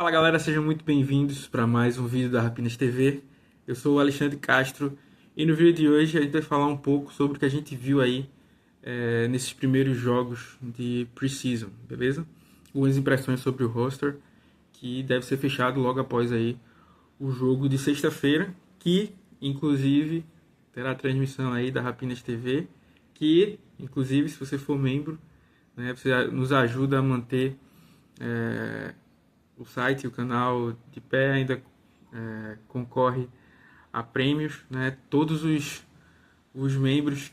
Fala galera, sejam muito bem-vindos para mais um vídeo da Rapinas TV. Eu sou o Alexandre Castro e no vídeo de hoje a gente vai falar um pouco sobre o que a gente viu aí nesses primeiros jogos de Pre-Season, beleza? Algumas impressões sobre o roster que deve ser fechado logo após aí o jogo de sexta-feira, que inclusive terá transmissão aí da Rapinas TV, que inclusive se você for membro, né, você nos ajuda a manter o site e o canal de pé, ainda concorre a prêmios, né? Todos os membros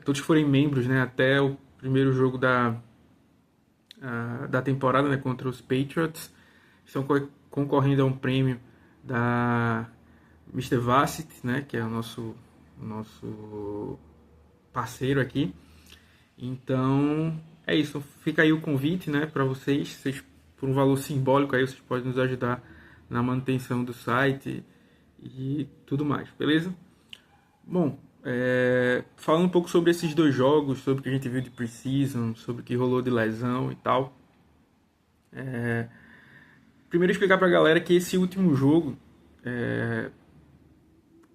todos que forem membros, né, até o primeiro jogo da temporada, né, contra os Patriots, estão concorrendo a um prêmio da Mr. Vassett, né, que é o nosso parceiro aqui. Então é isso, fica aí o convite, né, para vocês por um valor simbólico aí vocês podem nos ajudar na manutenção do site e tudo mais, beleza? Bom, falando um pouco sobre esses dois jogos, sobre o que a gente viu de Pre-Season, sobre o que rolou de lesão e tal. Primeiro explicar pra galera que esse último jogo,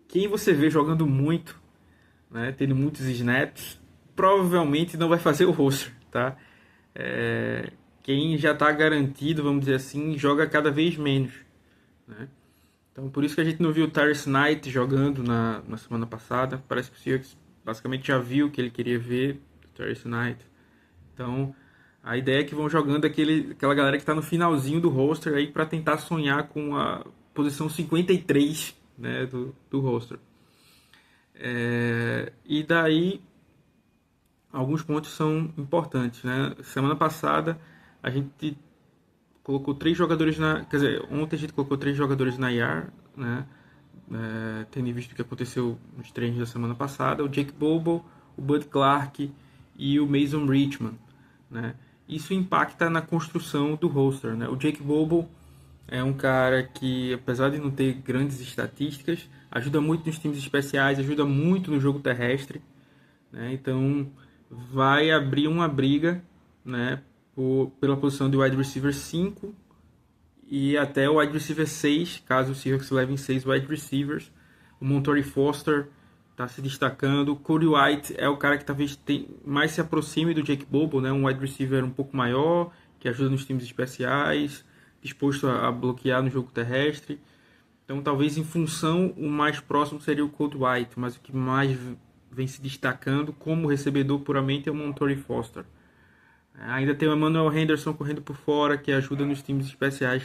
quem você vê jogando muito, né, tendo muitos snaps, provavelmente não vai fazer o roster, tá? Quem já está garantido, vamos dizer assim, joga cada vez menos, né? Então por isso que a gente não viu o Tyrese Knight jogando na semana passada. Parece que o Seahawks basicamente já viu o que ele queria ver do Tyrese Knight. Então a ideia é que vão jogando aquela galera que está no finalzinho do roster aí para tentar sonhar com a posição 53, né, do roster. E daí alguns pontos são importantes, né? Semana passada a gente colocou 3 jogadores ontem a gente colocou 3 jogadores na IR, né? Tendo visto o que aconteceu nos treinos da semana passada, o Jake Bobo, o Bud Clark e o Mason Richman, né? Isso impacta na construção do roster, né? O Jake Bobo é um cara que, apesar de não ter grandes estatísticas, ajuda muito nos times especiais, ajuda muito no jogo terrestre, né? Então vai abrir uma briga, né, pela posição de wide receiver 5 e até o wide receiver 6, caso o Seahawks levem 6 wide receivers. O Montorie Foster está se destacando. O Cody White é o cara que talvez mais se aproxime do Jake Bobo, né, um wide receiver um pouco maior, que ajuda nos times especiais, disposto a bloquear no jogo terrestre. Então talvez em função o mais próximo seria o Cody White, mas o que mais vem se destacando como recebedor puramente é o Montorie Foster. Ainda tem o Emmanuel Henderson correndo por fora, que ajuda nos times especiais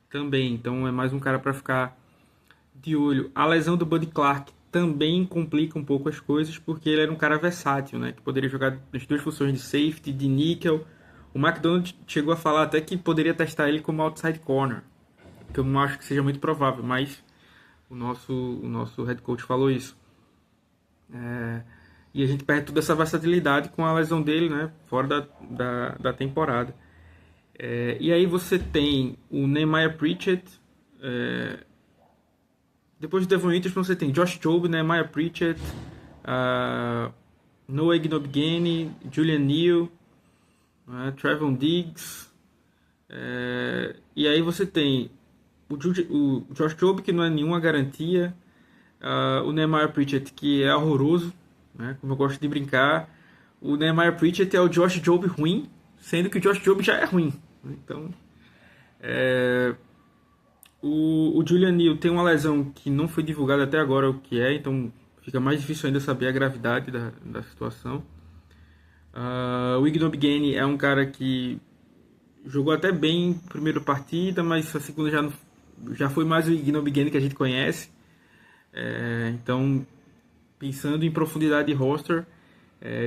também. Então é mais um cara para ficar de olho. A lesão do Bud Clark também complica um pouco as coisas, porque ele era um cara versátil, né, que poderia jogar nas duas funções de safety, de nickel. O McDonald chegou a falar até que poderia testar ele como outside corner, que eu não acho que seja muito provável, mas o nosso head coach falou isso. E a gente perde toda essa versatilidade com a lesão dele, né, fora da temporada. E aí você tem o Nehemiah Pritchett, depois do Devon Witherspoon você tem Josh Jobe, Nehemiah Pritchett, Noah Igbinoghene, Julian Neal, Trevon Diggs, e aí você tem o Josh Jobe, que não é nenhuma garantia, o Nehemiah Pritchett, que é horroroso, né, como eu gosto de brincar. O Nehemiah Pritchett é o Josh Jobe ruim, sendo que o Josh Jobe já é ruim. Então, o Julian Neal tem uma lesão que não foi divulgada até agora o que é, então fica mais difícil ainda saber a gravidade da situação. O Igbinoghene é um cara que jogou até bem a primeira partida, mas a segunda já foi mais o Igbinoghene que a gente conhece. Então, pensando em profundidade de roster,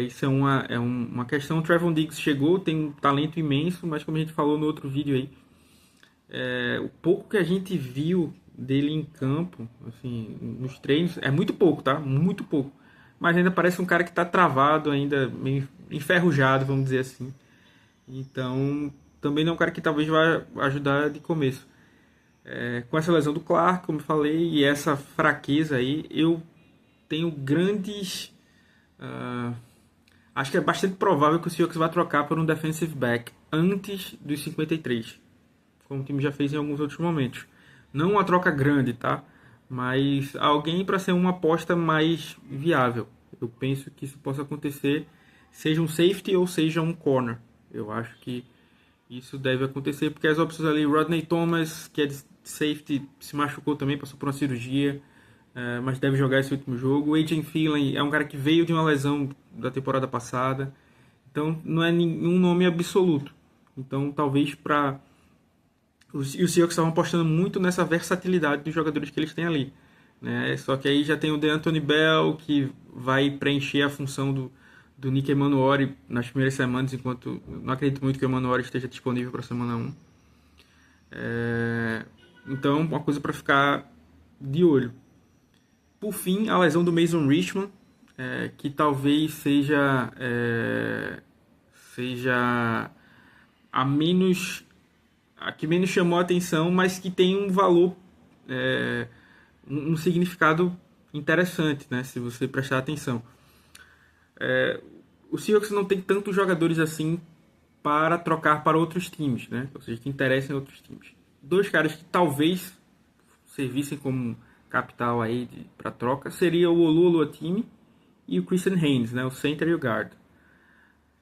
isso é uma questão. O Trevon Diggs chegou, tem um talento imenso, mas como a gente falou no outro vídeo aí, o pouco que a gente viu dele em campo, assim, nos treinos, é muito pouco, tá? Muito pouco. Mas ainda parece um cara que está travado, ainda meio enferrujado, vamos dizer assim. Então, também não é um cara que talvez vai ajudar de começo. Com essa lesão do Clark, como eu falei, e essa fraqueza aí, eu tenho grandes... acho que é bastante provável que o Seahawks vai trocar por um defensive back antes dos 53. como o time já fez em alguns outros momentos. Não uma troca grande, tá? Mas alguém para ser uma aposta mais viável. Eu penso que isso possa acontecer, seja um safety ou seja um corner. Eu acho que isso deve acontecer, porque as opções ali, Rodney Thomas, que é de safety, se machucou também, passou por uma cirurgia, mas deve jogar esse último jogo. O AJ Thielen é um cara que veio de uma lesão da temporada passada, então não é nenhum nome absoluto. Então talvez para... E os Seahawks estavam apostando muito nessa versatilidade dos jogadores que eles têm ali, né? Só que aí já tem o DeAnthony Bell, que vai preencher a função do Nick Emanuori nas primeiras semanas, enquanto não acredito muito que o Emanuori esteja disponível para a semana 1. Então, uma coisa para ficar de olho. Por fim, a lesão do Mason Richman, que talvez seja a que menos chamou a atenção, mas que tem um valor, um significado interessante, né, se você prestar atenção. O Seahawks não tem tantos jogadores assim para trocar para outros times, né? Ou seja, que interessam em outros times. Dois caras que talvez servissem como capital aí para troca seria o Olu Oluwatimi e o Christian Haynes, né? O center e o guard.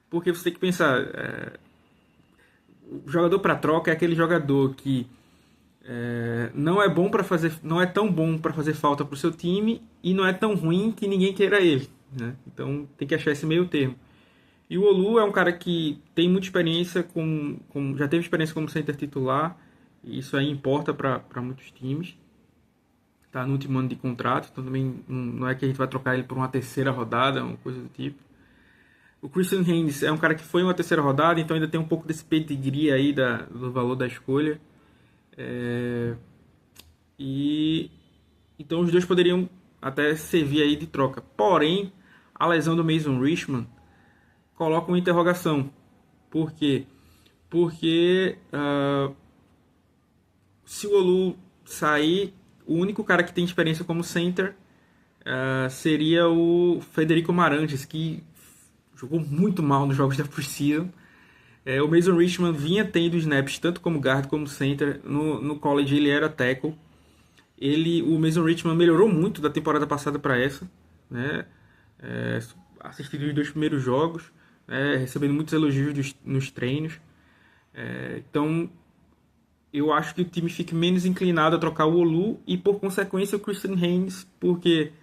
Porque você tem que pensar, o jogador para troca é aquele jogador que não é bom para fazer, não é tão bom para fazer falta para o seu time e não é tão ruim que ninguém queira ele, né? Então tem que achar esse meio termo. E o Olu é um cara que tem muita experiência já teve experiência como center titular, e isso aí importa para muitos times. Tá no último ano de contrato, então também não é que a gente vai trocar ele por uma terceira rodada, uma coisa do tipo. O Christian Haynes é um cara que foi uma terceira rodada, então ainda tem um pouco desse pedigree aí do valor da escolha. E então os dois poderiam até servir aí de troca. Porém, a lesão do Mason Richman coloca uma interrogação. Por quê? Porque se o Olu sair, o único cara que tem experiência como center seria o Federico Marantes, que jogou muito mal nos jogos da Preseason. O Mason Richman vinha tendo snaps tanto como guard como center. No college ele era tackle. O Mason Richman melhorou muito da temporada passada para essa, né? Assistindo os 2 primeiros jogos, recebendo muitos elogios nos treinos. Então, eu acho que o time fique menos inclinado a trocar o Olu e, por consequência, o Christian Haynes, porque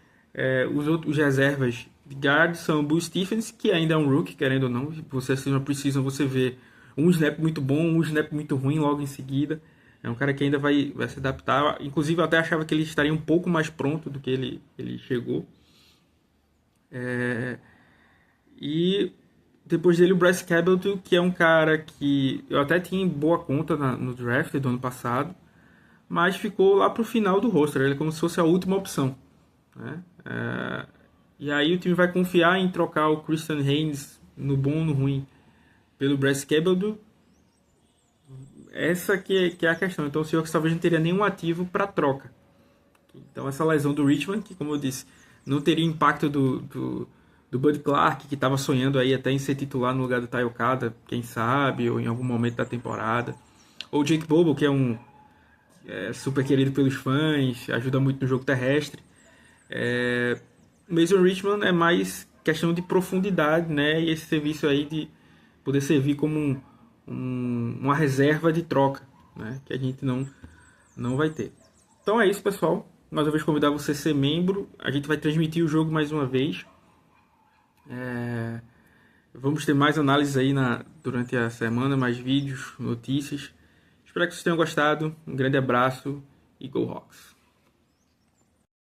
os reservas de guard são o Bull Stephens, que ainda é um rookie, querendo ou não. Você não precisa, você vê um snap muito bom, um snap muito ruim logo em seguida. É um cara que ainda vai se adaptar. Inclusive, eu até achava que ele estaria um pouco mais pronto do que ele chegou. E depois dele, o Bryce Caboto, que é um cara que eu até tinha em boa conta no draft do ano passado, mas ficou lá pro final do roster. Ele é como se fosse a última opção, né? E aí o time vai confiar em trocar o Christian Haynes, no bom ou no ruim, pelo Bryce Caboto. Essa que é a questão. Então o Seahawks talvez não teria nenhum ativo para troca. Então essa lesão do Richmond, que como eu disse, não teria impacto do Bud Clark, que estava sonhando aí até em ser titular no lugar do Ty Okada, quem sabe, ou em algum momento da temporada. Ou o Jake Bobo, que é super querido pelos fãs, ajuda muito no jogo terrestre. Mason Richmond é mais questão de profundidade, né? E esse serviço aí de poder servir como uma reserva de troca, né? Que a gente não vai ter. Então é isso, pessoal. Mais uma vez convidar você a ser membro. A gente vai transmitir o jogo mais uma vez. Vamos ter mais análises aí durante a semana, mais vídeos, notícias. Espero que vocês tenham gostado. Um grande abraço e Go Hawks!